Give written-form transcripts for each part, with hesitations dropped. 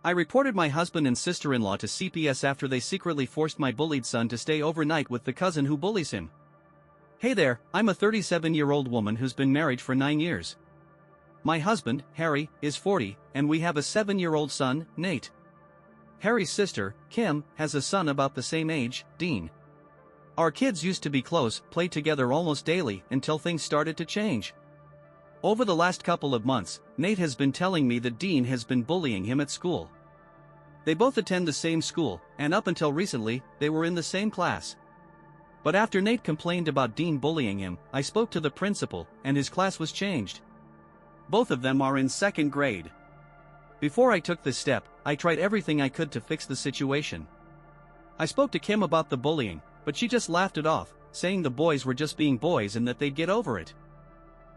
I reported my husband and sister-in-law to CPS after they secretly forced my bullied son to stay overnight with the cousin who bullies him. Hey there, I'm a 37-year-old woman who's been married for 9 years. My husband, Harry, is 40, and we have a 7-year-old son, Nate. Harry's sister, Kim, has a son about the same age, Dean. Our kids used to be close, played together almost daily, until things started to change. Over the last couple of months, Nate has been telling me that Dean has been bullying him at school. They both attend the same school, and up until recently, they were in the same class. But after Nate complained about Dean bullying him, I spoke to the principal, and his class was changed. Both of them are in 2nd grade. Before I took this step, I tried everything I could to fix the situation. I spoke to Kim about the bullying, but she just laughed it off, saying the boys were just being boys and that they'd get over it.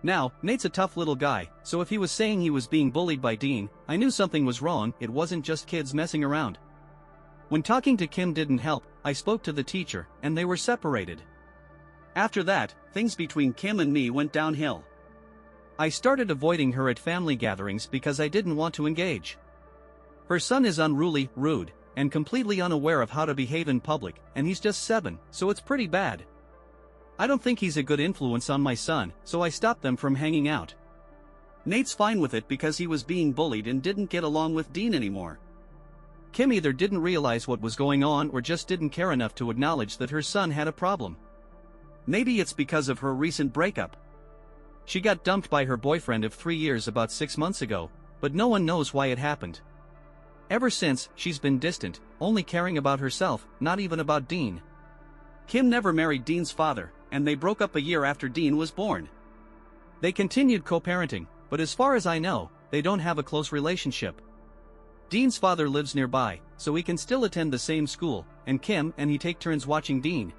Now, Nate's a tough little guy, so if he was saying he was being bullied by Dean, I knew something was wrong. It wasn't just kids messing around. When talking to Kim didn't help, I spoke to the teacher, and they were separated. After that, things between Kim and me went downhill. I started avoiding her at family gatherings because I didn't want to engage. Her son is unruly, rude, and completely unaware of how to behave in public, and he's just 7, so it's pretty bad. I don't think he's a good influence on my son, so I stopped them from hanging out. Nate's fine with it because he was being bullied and didn't get along with Dean anymore. Kim either didn't realize what was going on or just didn't care enough to acknowledge that her son had a problem. Maybe it's because of her recent breakup. She got dumped by her boyfriend of 3 years about 6 months ago, but no one knows why it happened. Ever since, she's been distant, only caring about herself, not even about Dean. Kim never married Dean's father, and they broke up a year after Dean was born. They continued co-parenting, but as far as I know, they don't have a close relationship. Dean's father lives nearby, so he can still attend the same school, and Kim and he take turns watching Dean.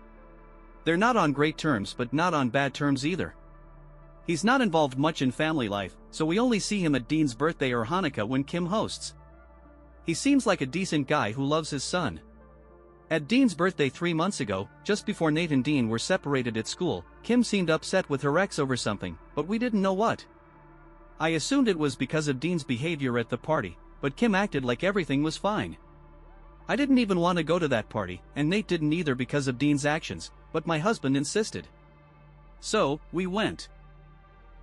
They're not on great terms but not on bad terms either. He's not involved much in family life, so we only see him at Dean's birthday or Hanukkah when Kim hosts. He seems like a decent guy who loves his son. At Dean's birthday 3 months ago, just before Nate and Dean were separated at school, Kim seemed upset with her ex over something, but we didn't know what. I assumed it was because of Dean's behavior at the party, but Kim acted like everything was fine. I didn't even want to go to that party, and Nate didn't either because of Dean's actions, but my husband insisted. So, we went.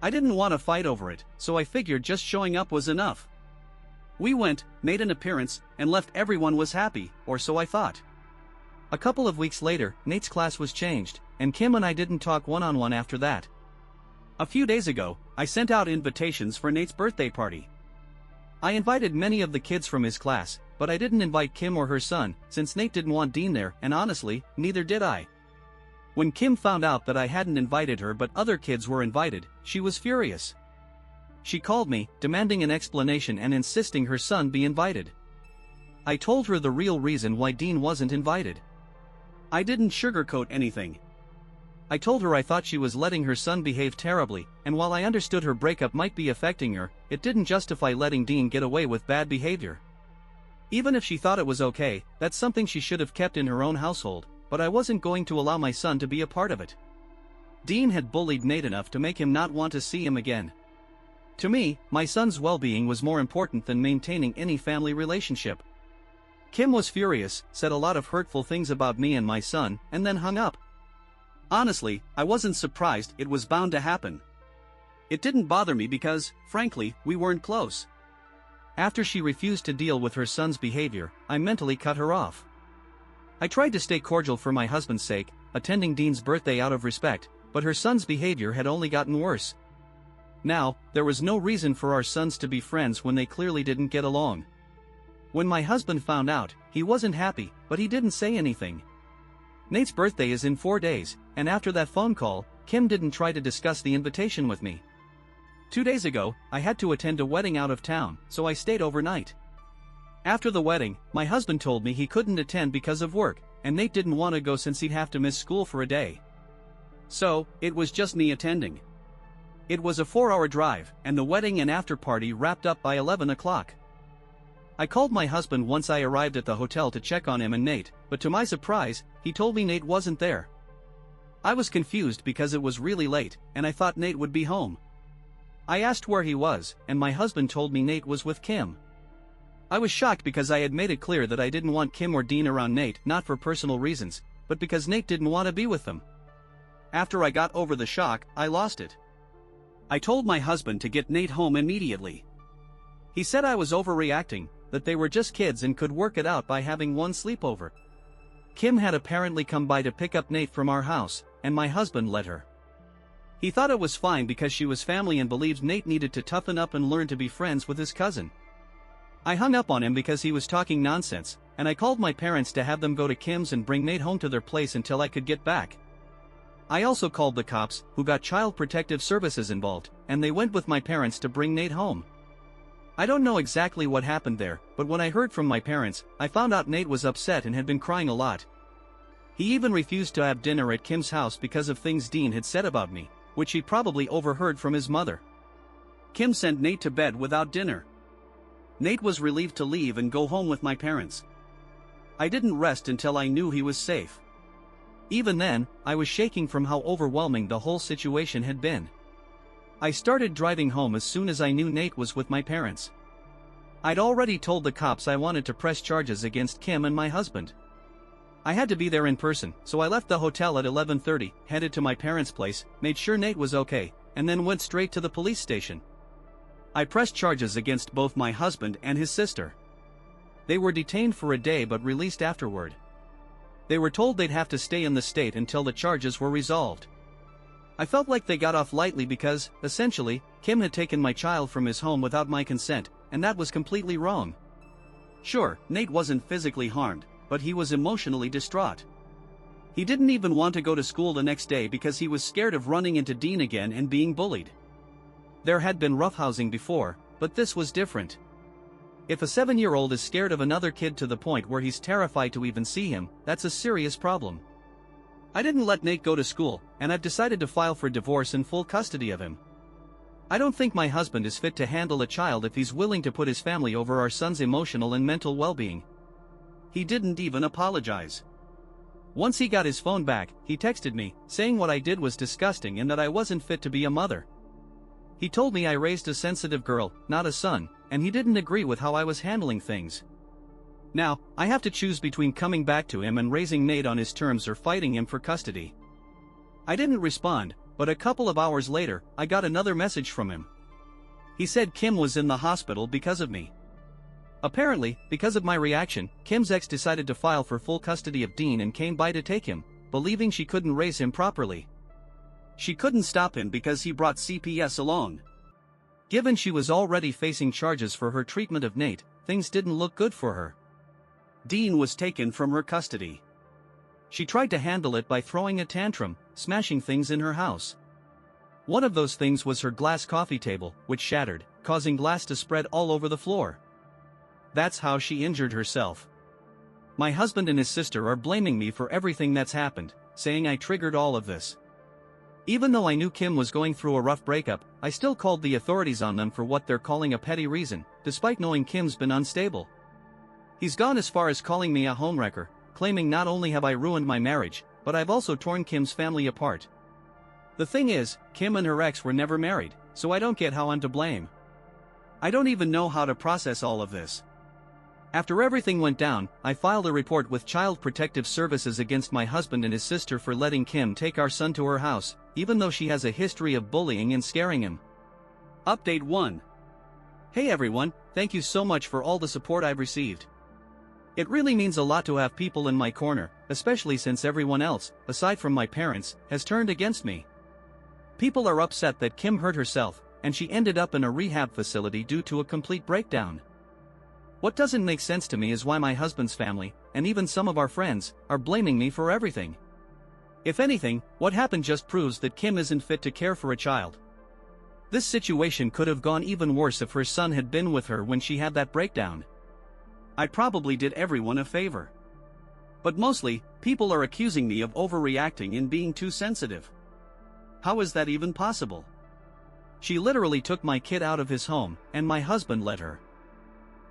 I didn't want to fight over it, so I figured just showing up was enough. We went, made an appearance, and left. Everyone was happy, or so I thought. A couple of weeks later, Nate's class was changed, and Kim and I didn't talk one-on-one after that. A few days ago, I sent out invitations for Nate's birthday party. I invited many of the kids from his class, but I didn't invite Kim or her son, since Nate didn't want Dean there, and honestly, neither did I. When Kim found out that I hadn't invited her but other kids were invited, she was furious. She called me, demanding an explanation and insisting her son be invited. I told her the real reason why Dean wasn't invited. I didn't sugarcoat anything. I told her I thought she was letting her son behave terribly, and while I understood her breakup might be affecting her, it didn't justify letting Dean get away with bad behavior. Even if she thought it was okay, that's something she should have kept in her own household, but I wasn't going to allow my son to be a part of it. Dean had bullied Nate enough to make him not want to see him again. To me, my son's well-being was more important than maintaining any family relationship. Kim was furious, said a lot of hurtful things about me and my son, and then hung up. Honestly, I wasn't surprised. It was bound to happen. It didn't bother me because, frankly, we weren't close. After she refused to deal with her son's behavior, I mentally cut her off. I tried to stay cordial for my husband's sake, attending Dean's birthday out of respect, but her son's behavior had only gotten worse. Now, there was no reason for our sons to be friends when they clearly didn't get along. When my husband found out, he wasn't happy, but he didn't say anything. Nate's birthday is in 4 days, and after that phone call, Kim didn't try to discuss the invitation with me. 2 days ago, I had to attend a wedding out of town, so I stayed overnight. After the wedding, my husband told me he couldn't attend because of work, and Nate didn't want to go since he'd have to miss school for a day. So, it was just me attending. It was a 4-hour drive, and the wedding and after party wrapped up by 11 o'clock. I called my husband once I arrived at the hotel to check on him and Nate, but to my surprise, he told me Nate wasn't there. I was confused because it was really late, and I thought Nate would be home. I asked where he was, and my husband told me Nate was with Kim. I was shocked because I had made it clear that I didn't want Kim or Dean around Nate, not for personal reasons, but because Nate didn't want to be with them. After I got over the shock, I lost it. I told my husband to get Nate home immediately. He said I was overreacting, that they were just kids and could work it out by having one sleepover. Kim had apparently come by to pick up Nate from our house, and my husband let her. He thought it was fine because she was family and believed Nate needed to toughen up and learn to be friends with his cousin. I hung up on him because he was talking nonsense, and I called my parents to have them go to Kim's and bring Nate home to their place until I could get back. I also called the cops, who got Child Protective Services involved, and they went with my parents to bring Nate home. I don't know exactly what happened there, but when I heard from my parents, I found out Nate was upset and had been crying a lot. He even refused to have dinner at Kim's house because of things Dean had said about me, which he probably overheard from his mother. Kim sent Nate to bed without dinner. Nate was relieved to leave and go home with my parents. I didn't rest until I knew he was safe. Even then, I was shaking from how overwhelming the whole situation had been. I started driving home as soon as I knew Nate was with my parents. I'd already told the cops I wanted to press charges against Kim and my husband. I had to be there in person, so I left the hotel at 11:30, headed to my parents' place, made sure Nate was okay, and then went straight to the police station. I pressed charges against both my husband and his sister. They were detained for a day but released afterward. They were told they'd have to stay in the state until the charges were resolved. I felt like they got off lightly because, essentially, Kim had taken my child from his home without my consent, and that was completely wrong. Sure, Nate wasn't physically harmed, but he was emotionally distraught. He didn't even want to go to school the next day because he was scared of running into Dean again and being bullied. There had been roughhousing before, but this was different. If a 7-year-old is scared of another kid to the point where he's terrified to even see him, that's a serious problem. I didn't let Nate go to school, and I've decided to file for divorce and full custody of him. I don't think my husband is fit to handle a child if he's willing to put his family over our son's emotional and mental well-being. He didn't even apologize. Once he got his phone back, he texted me, saying what I did was disgusting and that I wasn't fit to be a mother. He told me I raised a sensitive girl, not a son, and he didn't agree with how I was handling things. Now, I have to choose between coming back to him and raising Nate on his terms or fighting him for custody. I didn't respond, but a couple of hours later, I got another message from him. He said Kim was in the hospital because of me. Apparently, because of my reaction, Kim's ex decided to file for full custody of Dean and came by to take him, believing she couldn't raise him properly. She couldn't stop him because he brought CPS along. Given she was already facing charges for her treatment of Nate, things didn't look good for her. Dean was taken from her custody. She tried to handle it by throwing a tantrum, smashing things in her house. One of those things was her glass coffee table, which shattered, causing glass to spread all over the floor. That's how she injured herself. My husband and his sister are blaming me for everything that's happened, saying I triggered all of this. Even though I knew Kim was going through a rough breakup, I still called the authorities on them for what they're calling a petty reason, despite knowing Kim's been unstable. He's gone as far as calling me a homewrecker, claiming not only have I ruined my marriage, but I've also torn Kim's family apart. The thing is, Kim and her ex were never married, so I don't get how I'm to blame. I don't even know how to process all of this. After everything went down, I filed a report with Child Protective Services against my husband and his sister for letting Kim take our son to her house, even though she has a history of bullying and scaring him. Update 1. Hey everyone, thank you so much for all the support I've received. It really means a lot to have people in my corner, especially since everyone else, aside from my parents, has turned against me. People are upset that Kim hurt herself, and she ended up in a rehab facility due to a complete breakdown. What doesn't make sense to me is why my husband's family, and even some of our friends, are blaming me for everything. If anything, what happened just proves that Kim isn't fit to care for a child. This situation could have gone even worse if her son had been with her when she had that breakdown. I probably did everyone a favor. But mostly, people are accusing me of overreacting and being too sensitive. How is that even possible? She literally took my kid out of his home, and my husband let her.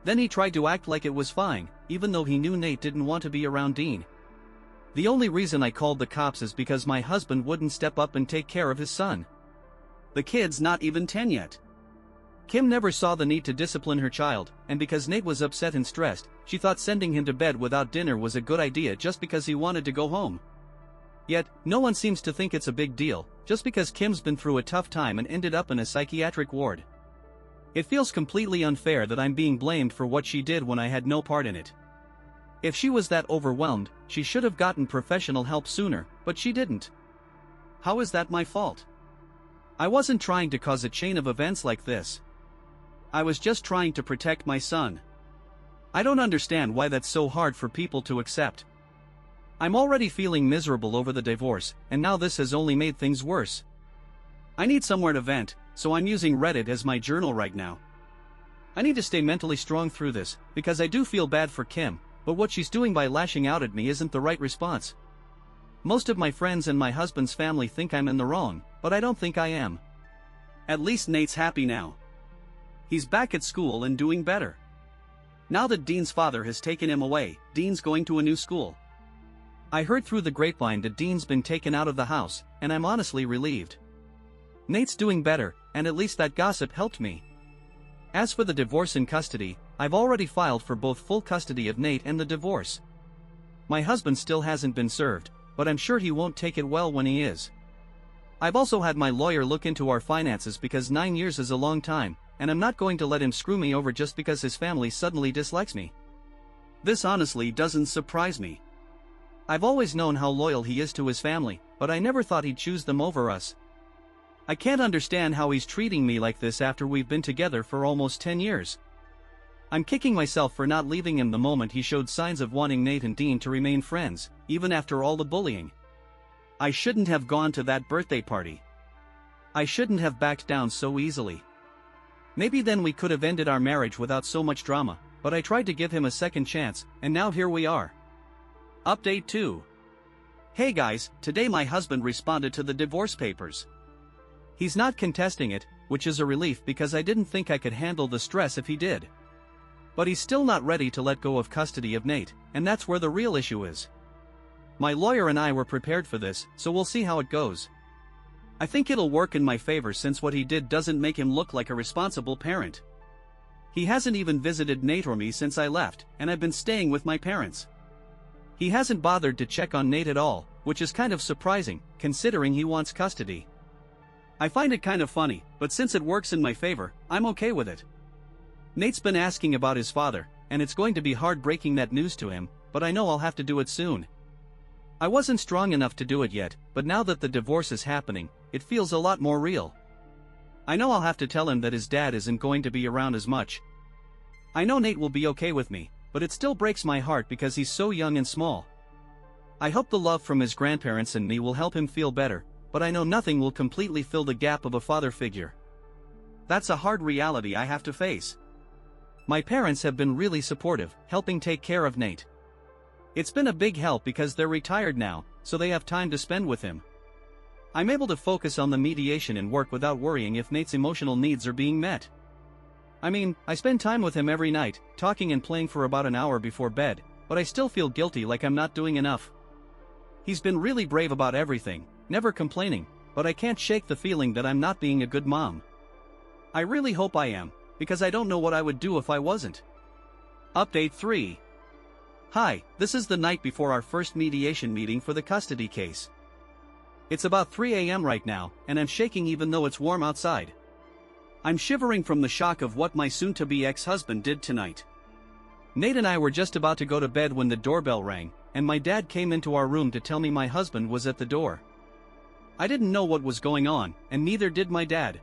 Then he tried to act like it was fine, even though he knew Nate didn't want to be around Dean. The only reason I called the cops is because my husband wouldn't step up and take care of his son. The kid's not even 10 yet. Kim never saw the need to discipline her child, and because Nate was upset and stressed, she thought sending him to bed without dinner was a good idea just because he wanted to go home. Yet, no one seems to think it's a big deal, just because Kim's been through a tough time and ended up in a psychiatric ward. It feels completely unfair that I'm being blamed for what she did when I had no part in it. If she was that overwhelmed, she should have gotten professional help sooner, but she didn't. How is that my fault? I wasn't trying to cause a chain of events like this. I was just trying to protect my son. I don't understand why that's so hard for people to accept. I'm already feeling miserable over the divorce, and now this has only made things worse. I need somewhere to vent, so I'm using Reddit as my journal right now. I need to stay mentally strong through this, because I do feel bad for Kim, but what she's doing by lashing out at me isn't the right response. Most of my friends and my husband's family think I'm in the wrong, but I don't think I am. At least Nate's happy now. He's back at school and doing better. Now that Dean's father has taken him away, Dean's going to a new school. I heard through the grapevine that Dean's been taken out of the house, and I'm honestly relieved. Nate's doing better, and at least that gossip helped me. As for the divorce in custody, I've already filed for both full custody of Nate and the divorce. My husband still hasn't been served, but I'm sure he won't take it well when he is. I've also had my lawyer look into our finances because 9 years is a long time, and I'm not going to let him screw me over just because his family suddenly dislikes me. This honestly doesn't surprise me. I've always known how loyal he is to his family, but I never thought he'd choose them over us. I can't understand how he's treating me like this after we've been together for almost 10 years. I'm kicking myself for not leaving him the moment he showed signs of wanting Nate and Dean to remain friends, even after all the bullying. I shouldn't have gone to that birthday party. I shouldn't have backed down so easily. Maybe then we could have ended our marriage without so much drama, but I tried to give him a second chance, and now here we are. Update 2. Hey guys, today my husband responded to the divorce papers. He's not contesting it, which is a relief because I didn't think I could handle the stress if he did. But he's still not ready to let go of custody of Nate, and that's where the real issue is. My lawyer and I were prepared for this, so we'll see how it goes. I think it'll work in my favor since what he did doesn't make him look like a responsible parent. He hasn't even visited Nate or me since I left, and I've been staying with my parents. He hasn't bothered to check on Nate at all, which is kind of surprising, considering he wants custody. I find it kind of funny, but since it works in my favor, I'm okay with it. Nate's been asking about his father, and it's going to be hard breaking that news to him, but I know I'll have to do it soon. I wasn't strong enough to do it yet, but now that the divorce is happening, it feels a lot more real. I know I'll have to tell him that his dad isn't going to be around as much. I know Nate will be okay with me, but it still breaks my heart because he's so young and small. I hope the love from his grandparents and me will help him feel better, but I know nothing will completely fill the gap of a father figure. That's a hard reality I have to face. My parents have been really supportive, helping take care of Nate. It's been a big help because they're retired now, so they have time to spend with him. I'm able to focus on the mediation and work without worrying if Nate's emotional needs are being met. I mean, I spend time with him every night, talking and playing for about an hour before bed, but I still feel guilty like I'm not doing enough. He's been really brave about everything, never complaining, but I can't shake the feeling that I'm not being a good mom. I really hope I am, because I don't know what I would do if I wasn't. Update 3. Hi, this is the night before our first mediation meeting for the custody case. It's about 3 a.m. right now, and I'm shaking even though it's warm outside. I'm shivering from the shock of what my soon-to-be ex-husband did tonight. Nate and I were just about to go to bed when the doorbell rang, and my dad came into our room to tell me my husband was at the door. I didn't know what was going on, and neither did my dad.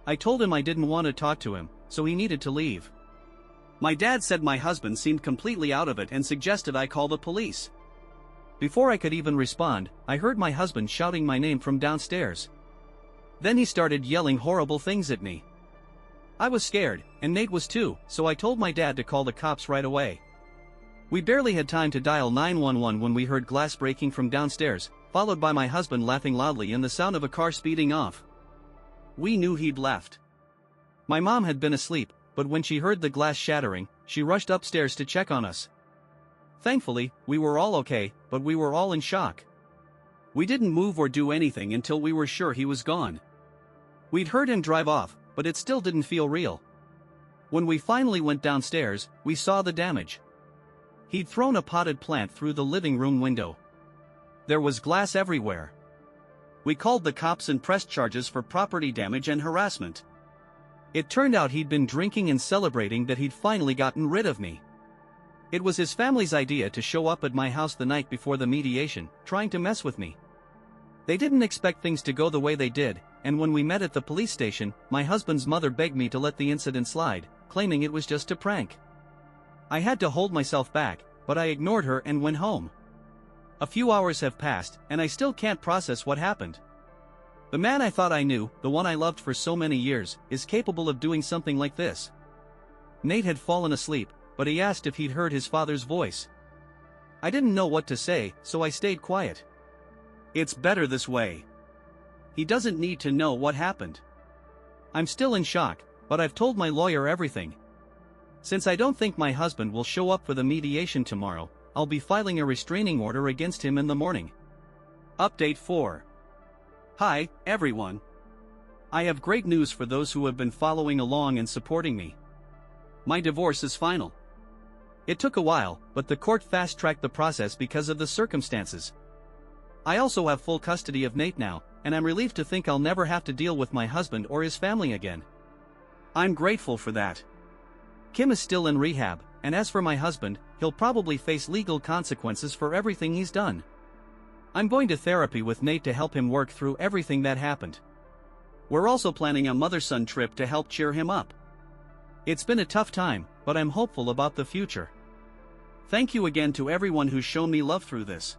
I told him I didn't want to talk to him, so he needed to leave. My dad said my husband seemed completely out of it and suggested I call the police. Before I could even respond, I heard my husband shouting my name from downstairs. Then he started yelling horrible things at me. I was scared, and Nate was too, so I told my dad to call the cops right away. We barely had time to dial 911 when we heard glass breaking from downstairs, followed by my husband laughing loudly and the sound of a car speeding off. We knew he'd left. My mom had been asleep, but when she heard the glass shattering, she rushed upstairs to check on us. Thankfully, we were all okay, but we were all in shock. We didn't move or do anything until we were sure he was gone. We'd heard him drive off, but it still didn't feel real. When we finally went downstairs, we saw the damage. He'd thrown a potted plant through the living room window. There was glass everywhere. We called the cops and pressed charges for property damage and harassment. It turned out he'd been drinking and celebrating that he'd finally gotten rid of me. It was his family's idea to show up at my house the night before the mediation, trying to mess with me. They didn't expect things to go the way they did, and when we met at the police station, my husband's mother begged me to let the incident slide, claiming it was just a prank. I had to hold myself back, but I ignored her and went home. A few hours have passed, and I still can't process what happened. The man I thought I knew, the one I loved for so many years, is capable of doing something like this. Nate had fallen asleep, but he asked if he'd heard his father's voice. I didn't know what to say, so I stayed quiet. It's better this way. He doesn't need to know what happened. I'm still in shock, but I've told my lawyer everything. Since I don't think my husband will show up for the mediation tomorrow, I'll be filing a restraining order against him in the morning. Update 4. Hi, everyone. I have great news for those who have been following along and supporting me. My divorce is final. It took a while, but the court fast-tracked the process because of the circumstances. I also have full custody of Nate now, and I'm relieved to think I'll never have to deal with my husband or his family again. I'm grateful for that. Kim is still in rehab, and as for my husband, he'll probably face legal consequences for everything he's done. I'm going to therapy with Nate to help him work through everything that happened. We're also planning a mother-son trip to help cheer him up. It's been a tough time, but I'm hopeful about the future. Thank you again to everyone who's shown me love through this.